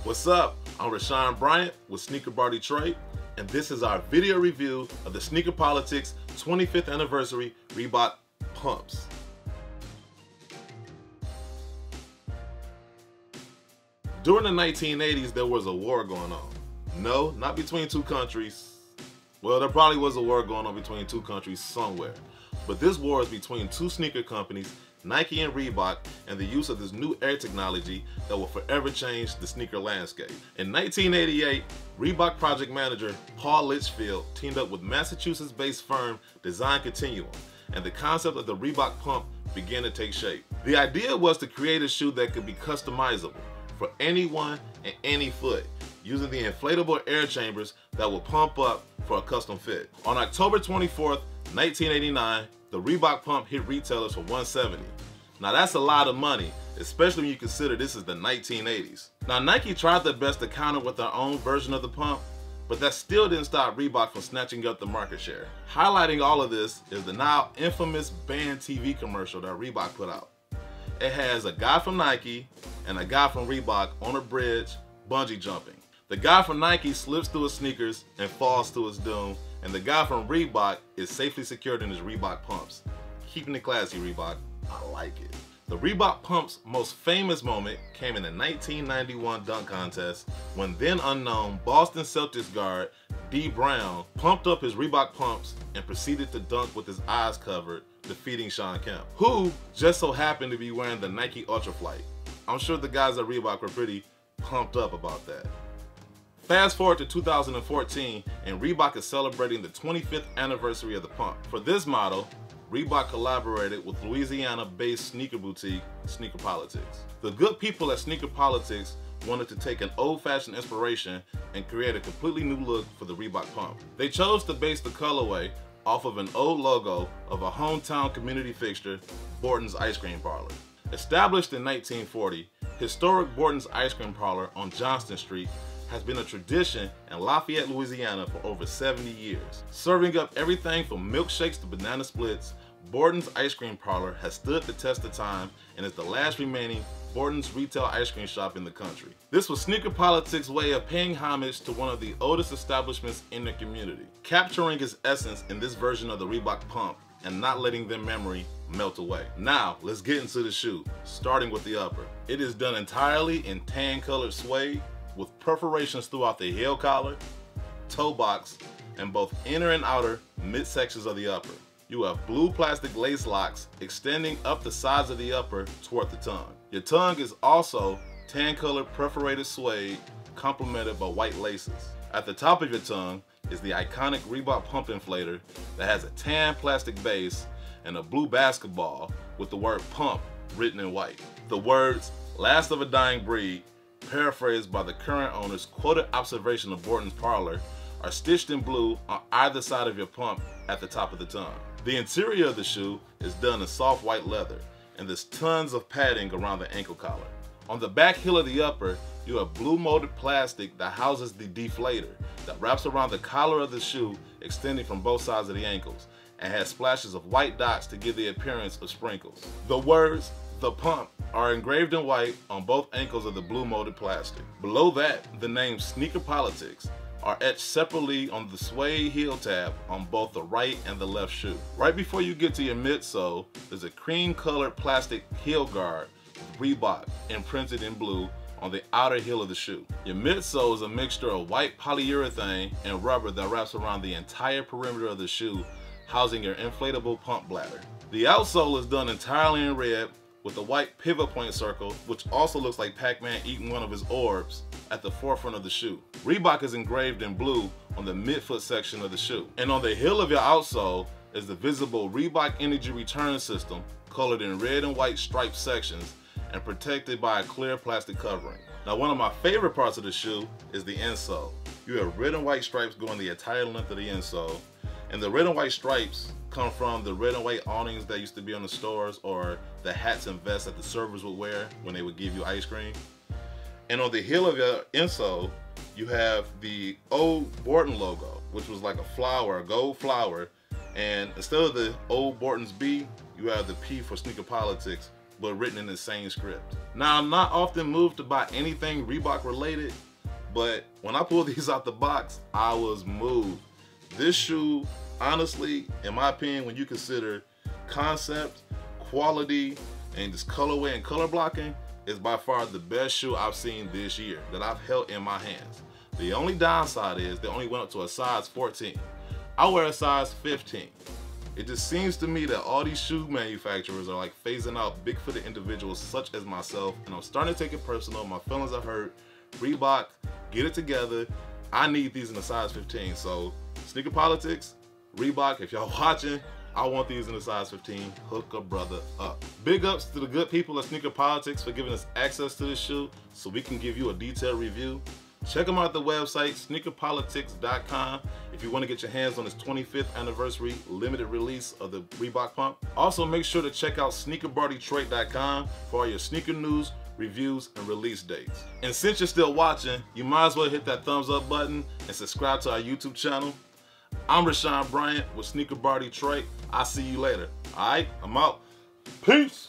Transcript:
What's up? I'm Rashawn Bryant with Sneaker Bar Detroit, and this is our video review of the Sneaker Politics 25th Anniversary Reebok Pumps. During the 1980s, there was a war going on. No, not between two countries. Well, there probably was a war going on between two countries somewhere. But this war is between two sneaker companies, Nike and Reebok, and the use of this new air technology that will forever change the sneaker landscape. In 1988, Reebok project manager Paul Litchfield teamed up with Massachusetts-based firm Design Continuum, and the concept of the Reebok Pump began to take shape. The idea was to create a shoe that could be customizable for anyone and any foot, using the inflatable air chambers that will pump up for a custom fit. On October 24th, 1989, the Reebok Pump hit retailers for $170. Now that's a lot of money, especially when you consider this is the 1980s. Now Nike tried their best to counter with their own version of the pump, but that still didn't stop Reebok from snatching up the market share. Highlighting all of this is the now infamous banned TV commercial that Reebok put out. It has a guy from Nike and a guy from Reebok on a bridge bungee jumping. The guy from Nike slips through his sneakers and falls to his doom, and the guy from Reebok is safely secured in his Reebok pumps. Keeping it classy, Reebok. I like it. The Reebok Pump's most famous moment came in the 1991 dunk contest when then unknown Boston Celtics guard D. Brown pumped up his Reebok Pumps and proceeded to dunk with his eyes covered, defeating Shawn Kemp, who just so happened to be wearing the Nike Ultraflight. I'm sure the guys at Reebok were pretty pumped up about that. Fast forward to 2014, and Reebok is celebrating the 25th anniversary of the pump. For this model, Reebok collaborated with Louisiana-based sneaker boutique, Sneaker Politics. The good people at Sneaker Politics wanted to take an old-fashioned inspiration and create a completely new look for the Reebok pump. They chose to base the colorway off of an old logo of a hometown community fixture, Borden's Ice Cream Parlor. Established in 1940, historic Borden's Ice Cream Parlor on Johnston Street has been a tradition in Lafayette, Louisiana for over 70 years. Serving up everything from milkshakes to banana splits, Borden's Ice Cream Parlor has stood the test of time and is the last remaining Borden's retail ice cream shop in the country. This was Sneaker Politics' way of paying homage to one of the oldest establishments in the community, capturing its essence in this version of the Reebok Pump and not letting their memory melt away. Now, let's get into the shoe, starting with the upper. It is done entirely in tan-colored suede, with perforations throughout the heel collar, toe box, and both inner and outer midsections of the upper. You have blue plastic lace locks extending up the sides of the upper toward the tongue. Your tongue is also tan-colored perforated suede, complemented by white laces. At the top of your tongue is the iconic Reebok Pump inflator that has a tan plastic base and a blue basketball with the word pump written in white. The words, "Last of a dying breed," paraphrased by the current owner's quoted observation of Borden's parlor, are stitched in blue on either side of your pump at the top of the tongue. The interior of the shoe is done in soft white leather, and there's tons of padding around the ankle collar. On the back heel of the upper, you have blue molded plastic that houses the deflator that wraps around the collar of the shoe, extending from both sides of the ankles, and has splashes of white dots to give the appearance of sprinkles. The words, "The Pump," are engraved in white on both ankles of the blue molded plastic. Below that, the name Sneaker Politics are etched separately on the suede heel tab on both the right and the left shoe. Right before you get to your midsole, there's a cream-colored plastic heel guard with Reebok imprinted in blue on the outer heel of the shoe. Your midsole is a mixture of white polyurethane and rubber that wraps around the entire perimeter of the shoe, housing your inflatable pump bladder. The outsole is done entirely in red, with a white pivot point circle, which also looks like Pac-Man eating one of his orbs, at the forefront of the shoe. Reebok is engraved in blue on the midfoot section of the shoe. And on the heel of your outsole is the visible Reebok Energy Return System, colored in red and white striped sections and protected by a clear plastic covering. Now, one of my favorite parts of the shoe is the insole. You have red and white stripes going the entire length of the insole, and the red and white stripes come from the red and white awnings that used to be on the stores, or the hats and vests that the servers would wear when they would give you ice cream. And on the heel of your insole, you have the old Borden logo, which was like a flower, a gold flower, and instead of the old Borden's B, you have the P for Sneaker Politics but written in the same script. Now, I'm not often moved to buy anything Reebok related, but when I pulled these out the box, I was moved. This shoe, honestly, in my opinion, when you consider concept, quality, and just colorway and color blocking, is by far the best shoe I've seen this year that I've held in my hands. The only downside is they only went up to a size 14. I wear a size 15. It just seems to me that all these shoe manufacturers are like phasing out big-footed individuals such as myself, and I'm starting to take it personal. My feelings are hurt. Reebok, get it together. I need these in a size 15. So Sneaker Politics, Reebok, if y'all watching, I want these in a size 15. Hook a brother up. Big ups to the good people at Sneaker Politics for giving us access to this shoe so we can give you a detailed review. Check them out at the website, sneakerpolitics.com, if you want to get your hands on this 25th anniversary limited release of the Reebok Pump. Also, make sure to check out sneakerbardetroit.com for all your sneaker news, reviews, and release dates. And since you're still watching, you might as well hit that thumbs up button and subscribe to our YouTube channel. I'm Rashawn Bryant with Sneaker Bar Detroit. I'll see you later. All right, I'm out. Peace.